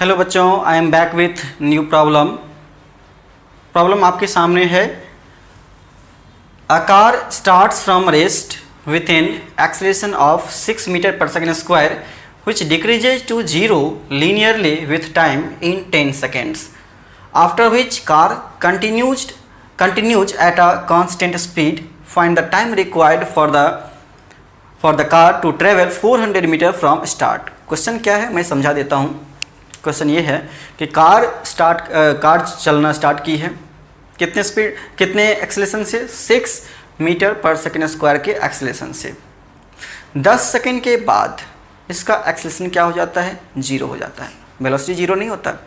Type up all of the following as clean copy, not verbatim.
Hello बच्चों, I am back with new problem आपके सामने है। A car starts from rest with in acceleration of 6 metre per second square which decreases to 0 linearly with time in 10 seconds, after which car continues at a constant speed. Find the time required for the car to travel 400 meter from start. Question क्या है मैं समझा देता हूँ। Question ये है कि car चलना स्टार्ट की है, कितने एक्सेलेरेशन से, 6 मीटर पर सेकेंड स्क्वायर के एक्सेलेरेशन से। 10 सेकेंड के बाद इसका एक्सेलेरेशन क्या हो जाता है, 0 हो जाता है। वेलोसिटी 0 नहीं होता,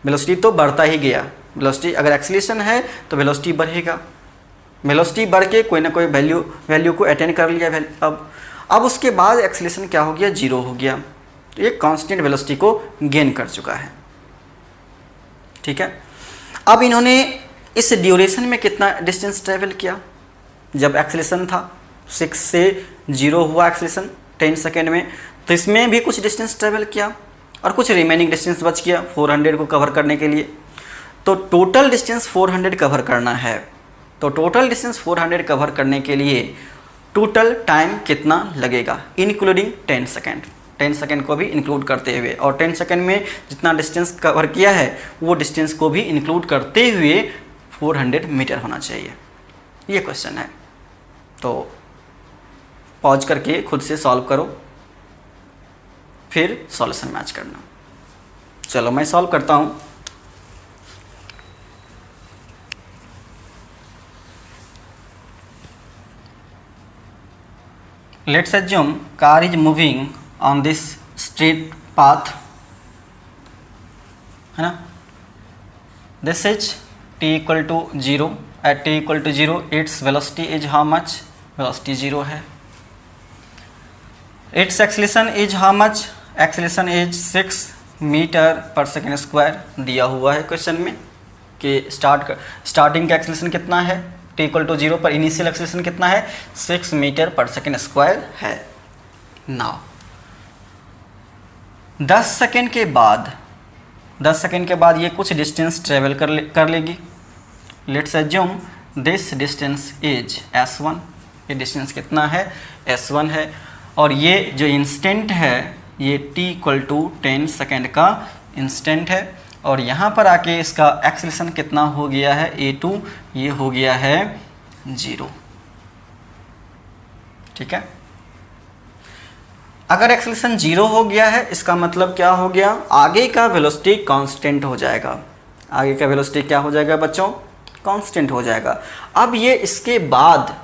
वेलोसिटी तो बढ़ता ही गया। वेलोसिटी अगर एक्सेलेरेशन है तो वेलोसिटी बढ़ेगा, वेलोसिटी बढ़ के कोई ना कोई वैल्यू को अटेन कर लिया। अब उसके बाद एक्सेलेरेशन क्या हो गया, 0 हो गया। तो ये कांस्टेंट वेलोसिटी को गेन कर चुका है। ठीक है, अब इन्होंने इस ड्यूरेशन में कितना डिस्टेंस ट्रेवल किया। जब एक्सेलेरेशन था 6 से 0 हुआ एक्सेलेरेशन 10 सेकेंड में, तो इसमें भी कुछ डिस्टेंस ट्रेवल किया और कुछ रिमेनिंग डिस्टेंस बच गया 400 को कवर करने के लिए। तो टोटल डिस्टेंस 400 कवर करना है। तो टोटल डिस्टेंस 400 कवर करने के लिए टोटल टाइम कितना लगेगा, इंक्लूडिंग 10 सेकेंड, 10 सेकेंड को भी इंक्लूड करते हुए। और 10 सेकेंड में जितना डिस्टेंस कवर किया है वो डिस्टेंस को भी इंक्लूड करते हुए 400 मीटर होना चाहिए। ये क्वेश्चन है, तो पॉज करके खुद से सॉल्व करो, फिर सॉल्यूशन मैच करना। चलो मैं सॉल्व करता हूँ। Let's assume car is moving on this straight path, है ना। This is t equal to 0। At t equal to 0 its velocity is how much, velocity 0 है। Its acceleration is how much, acceleration is 6 metre per second square दिया हुआ है question में कि starting का acceleration कितना है, t इक्वल टू 0 पर इनिशियल एक्सेलेरेशन कितना है, 6 मीटर पर सेकेंड स्क्वायर है। नाउ 10 सेकेंड के बाद ये कुछ डिस्टेंस ट्रेवल कर लेगी। Let's assume this distance is s1। ये डिस्टेंस कितना है, s1 है। और ये जो इंस्टेंट है ये t इक्वल टू 10 सेकेंड का इंस्टेंट है। और यहाँ पर आके इसका एक्सेलेरेशन कितना हो गया है, a2, ये हो गया है 0। ठीक है, अगर एक्सेलेरेशन 0 हो गया है इसका मतलब क्या हो गया, आगे का वेलोसिटी कांस्टेंट हो जाएगा। आगे का वेलोसिटी क्या हो जाएगा बच्चों, कांस्टेंट हो जाएगा। अब ये इसके बाद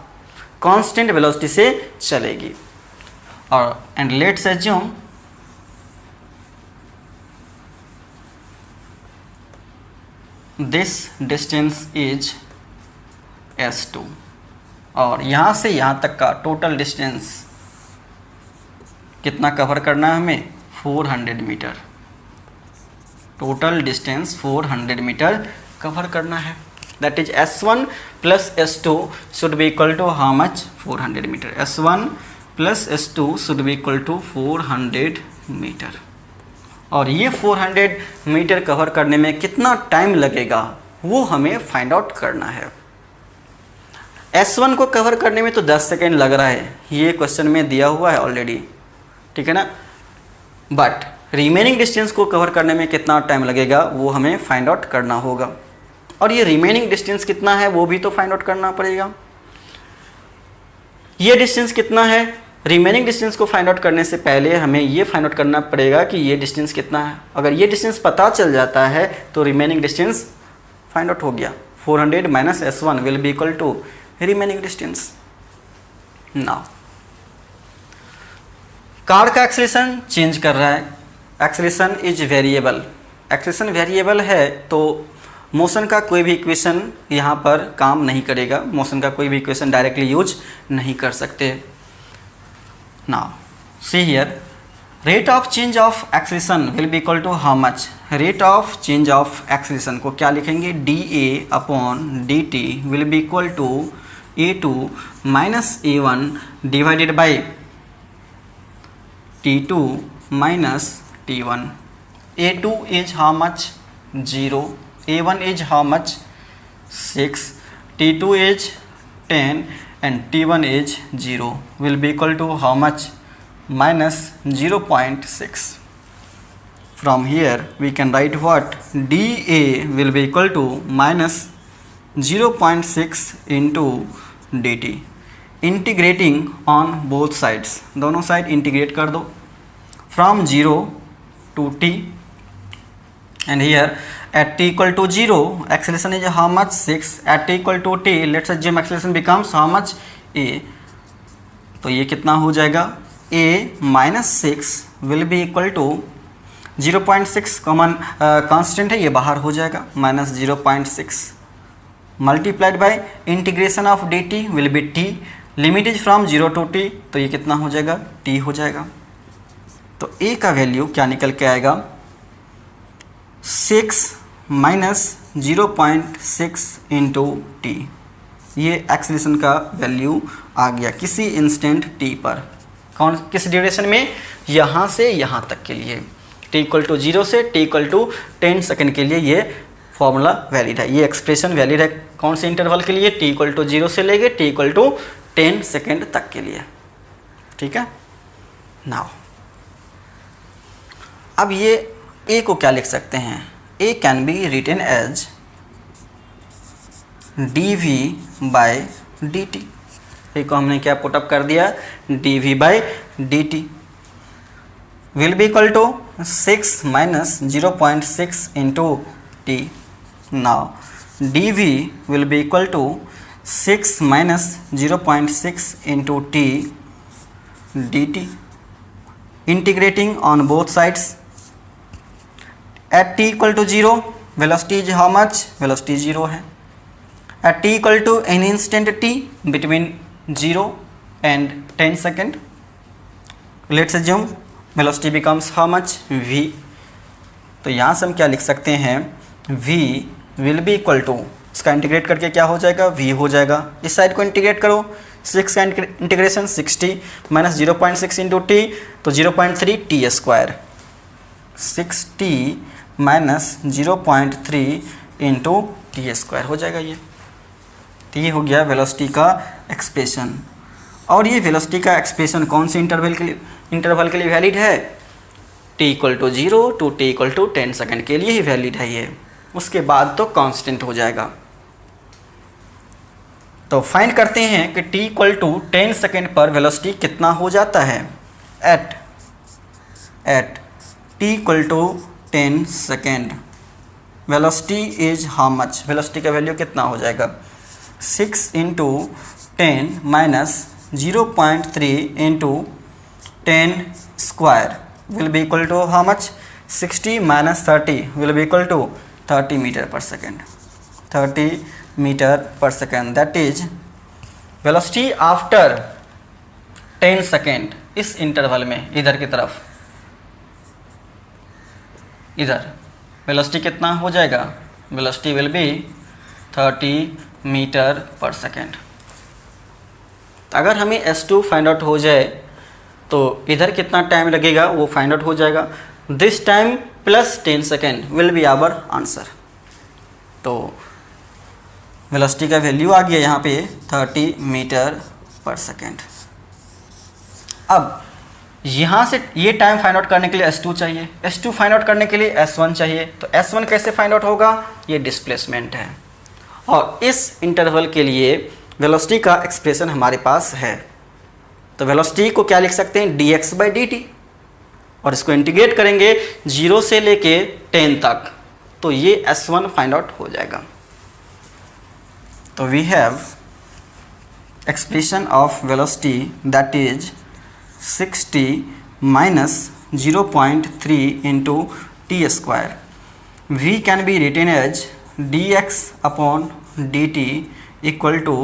कांस्टेंट वेलोसिटी से चलेगी। और and let's assume this distance is s2। और यहाँ से यहाँ तक का टोटल डिस्टेंस कितना कवर करना है हमें, 400 metre. Total distance 400 metre cover करना है। That is s1 plus s2 should be equal to how much, 400 metre. s1 plus s2 should be equal to 400 metre. और ये 400 मीटर कवर करने में कितना टाइम लगेगा वो हमें फाइंड आउट करना है। s1 को कवर करने में तो 10 सेकेंड लग रहा है, ये क्वेश्चन में दिया हुआ है ऑलरेडी, ठीक है ना। बट रिमेनिंग डिस्टेंस को कवर करने में कितना टाइम लगेगा वो हमें फाइंड आउट करना होगा। और ये रिमेनिंग डिस्टेंस कितना है वो भी तो फाइंड आउट करना पड़ेगा। ये डिस्टेंस कितना है, रिमेनिंग डिस्टेंस को फाइंड आउट करने से पहले हमें ये फाइंड आउट करना पड़ेगा कि ये डिस्टेंस कितना है। अगर ये डिस्टेंस पता चल जाता है तो रिमेनिंग डिस्टेंस फाइंड आउट हो गया। 400 minus s1 will be equal to remaining distance. Now car का एक्सेलेरेशन चेंज कर रहा है, acceleration is variable. Acceleration variable है तो मोशन का कोई भी इक्वेशन यहाँ पर काम नहीं करेगा। मोशन का कोई भी इक्वेशन डायरेक्टली यूज नहीं कर सकते। Now see here, rate of change of acceleration will be equal to how much, rate of change of acceleration को क्या लिखेंगे, dA upon dt will be equal to a2 minus a1 divided by t2 minus t1। A2 is how much? 0. A1 is how much? 6. T2 is 10 and T1 is 0 will be equal to how much? Minus 0.6. From here we can write what? dA will be equal to minus 0.6 into dt. Integrating on both sides, दोनों side integrate कर दो from 0 to t and here at t equal to 0 acceleration is how much? 6. at t equal to t let's assume acceleration becomes how much? a. तो ये कितना हो जाएगा? a minus 6 will be equal to 0.6 common constant है, ये बाहर हो जाएगा, minus 0.6 multiplied by integration of D T will be T, limit is from 0 to t, तो ये कितना हो जाएगा? t हो जाएगा। तो a का वैल्यू क्या निकल के आएगा? 6 माइनस 0.6 इंटू टी। ये एक्सेलरेशन का वैल्यू आ गया किसी इंस्टेंट t पर, कौन किस ड्यूरेशन में? यहाँ से यहाँ तक के लिए, t इक्वल टू 0 से t इक्वल टू 10 सेकेंड के लिए ये फॉर्मूला वैलिड है, ये एक्सप्रेशन वैलिड है। कौन से इंटरवल के लिए? t इक्वल टू 0 से लेके t इक्वल टू 10 सेकेंड तक के लिए। ठीक है। नाउ अब ये a को क्या लिख सकते हैं? a can be written as dv by dt। a को हमने क्या पुटअप कर दिया? dv by dt will be equal to 6 minus 0.6 into t. Now dv will be equal to 6 minus 0.6 into t dt. Integrating on both sides. At t equal to 0 velocity is how much? Velocity 0 है। At t equal to any instant t between 0 and 10 second, let's assume velocity becomes how much? v। तो यहाँ से हम क्या लिख सकते हैं? v will be equal to, इसका इंटीग्रेट करके क्या हो जाएगा? v हो जाएगा। इस साइड को इंटीग्रेट करो, 6 का इंटीग्रेशन 60 माइनस 0.6 इंटू टी, तो 0.3 T square, 6t minus 0.3 into T square हो जाएगा ये। तो ये हो गया वेलोसिटी का एक्सप्रेशन। और ये वेलोसिटी का एक्सप्रेशन कौन से इंटरवल के लिए वैलिड है? t equal to 0 to t equal to 10 second के लिए ही वैलिड है ये, उसके बाद तो कांस्टेंट हो जाएगा। तो फाइंड करते हैं कि t इक्वल टू 10 सेकेंड पर वेलोसिटी कितना हो जाता है? At t equal to 10 second velocity is how much? Velocity का वैल्यू कितना हो जाएगा? 6 into 10 minus 0.3 into 10 square will be equal to how much? 60 minus 30 will be equal to 30 meter per second. 30 meter per second, that is velocity after 10 second। इस interval में इधर की तरफ, इधर वेलोसिटी कितना हो जाएगा? Velocity will be 30 metre per second. अगर हमें S2 फाइंड आउट हो जाए तो इधर कितना टाइम लगेगा वो फाइंड आउट हो जाएगा। This time plus 10 second will be our answer. तो वेलोसिटी का वैल्यू आ गया यहाँ पे 30 मीटर पर सेकेंड। अब यहाँ से ये टाइम फाइंड आउट करने के लिए S2 चाहिए, S2 फाइंड आउट करने के लिए S1 चाहिए। तो S1 कैसे फाइंड आउट होगा? ये डिस्प्लेसमेंट है और इस इंटरवल के लिए वेलोसिटी का एक्सप्रेशन हमारे पास है। तो वेलोसिटी को क्या लिख सकते हैं? dx बाई dt, और इसको इंटीग्रेट करेंगे 0 से लेके 10 तक, तो ये S1 फाइंड आउट हो जाएगा। तो we have expression of velocity that is 60 minus 0.3 into T square. v can be written as dx upon dt equal to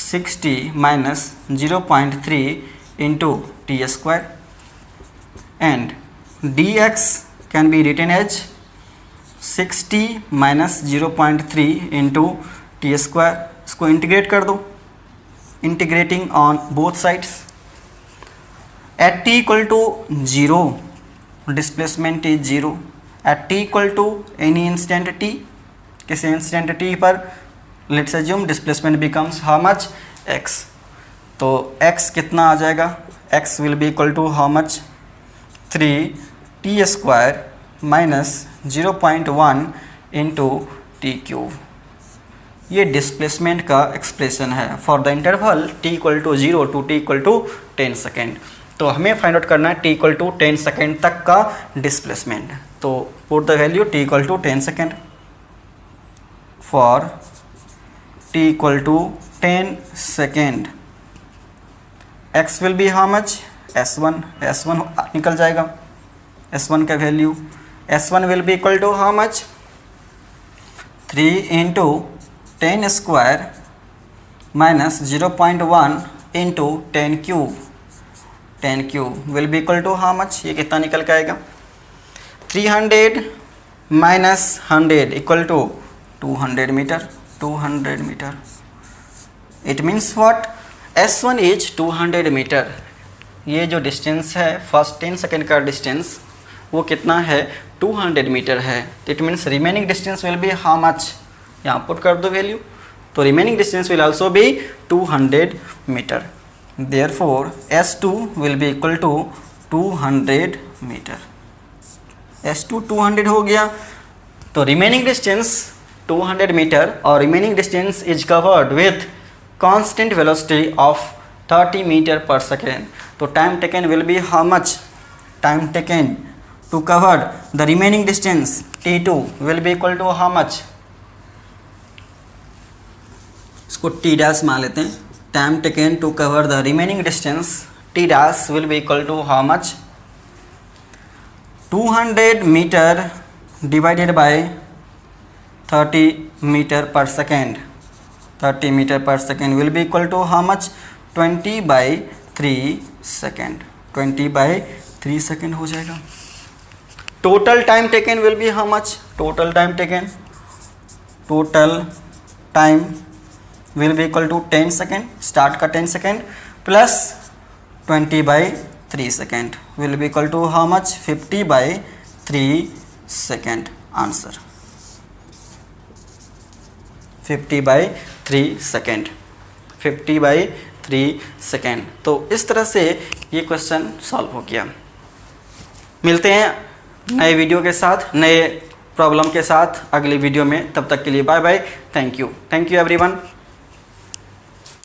60 minus 0.3 into t square, and dx can be written as 60 minus 0.3 into t square। इसको integrate कर दो, integrating on both sides. At t equal to 0 displacement is 0 at T equal to any instant T, किसी instant T पर let's assume displacement becomes how much x, तो x कितना आ जाएगा, x will be equal to how much 3t² minus 0.1 into T cube. ये displacement का expression है for the interval t equal to 0 to t equal to 10 second. तो हमें find out करना है t इक्वल टू 10 सेकेंड तक का displacement. तो put the value t equal to 10 second for t equal to 10 second, x will be how much s1, s1 निकल जाएगा, s1 का value, s1 will be equal to how much 3 into 10 square minus 0.1 into 10 cube, 10 cube will be equal to how much, ये कितना निकल के आएगा 300 minus 100 equal to 200 metre, 200 metre. It means what, S1 is 200 metre. ये जो distance है first 10 second का distance वो कितना है 200 मीटर है। It means remaining distance will be how much, यहाँ पुट कर दो वैल्यू, तो remaining distance will also be 200 metre. Therefore S2 will be equal to 200 metre. S2 200 हो गया, तो रिमेनिंग डिस्टेंस 200 मीटर और remaining distance is covered with constant velocity of 30 metre per second. तो time taken will be how much, time taken to cover the remaining distance t2 will be equal to how much, इसको t dash मान लेते हैं, time taken to cover the remaining distance t dash will be equal to how much, 200 meter divided by 30 meter per second, 30 meter per second will be equal to how much, 20/3 second, 20/3 second हो जाएगा। Total time taken will be how much, total time taken, total time will be equal to 10 second, start का 10 second plus 20/3 second will be equal to how much, 50/3 second. Answer 50/3 second, 50/3 second. तो इस तरह से ये question solve हो गया। मिलते हैं नए वीडियो के साथ, नए प्रॉब्लम के साथ अगली वीडियो में। तब तक के लिए bye bye, thank you everyone.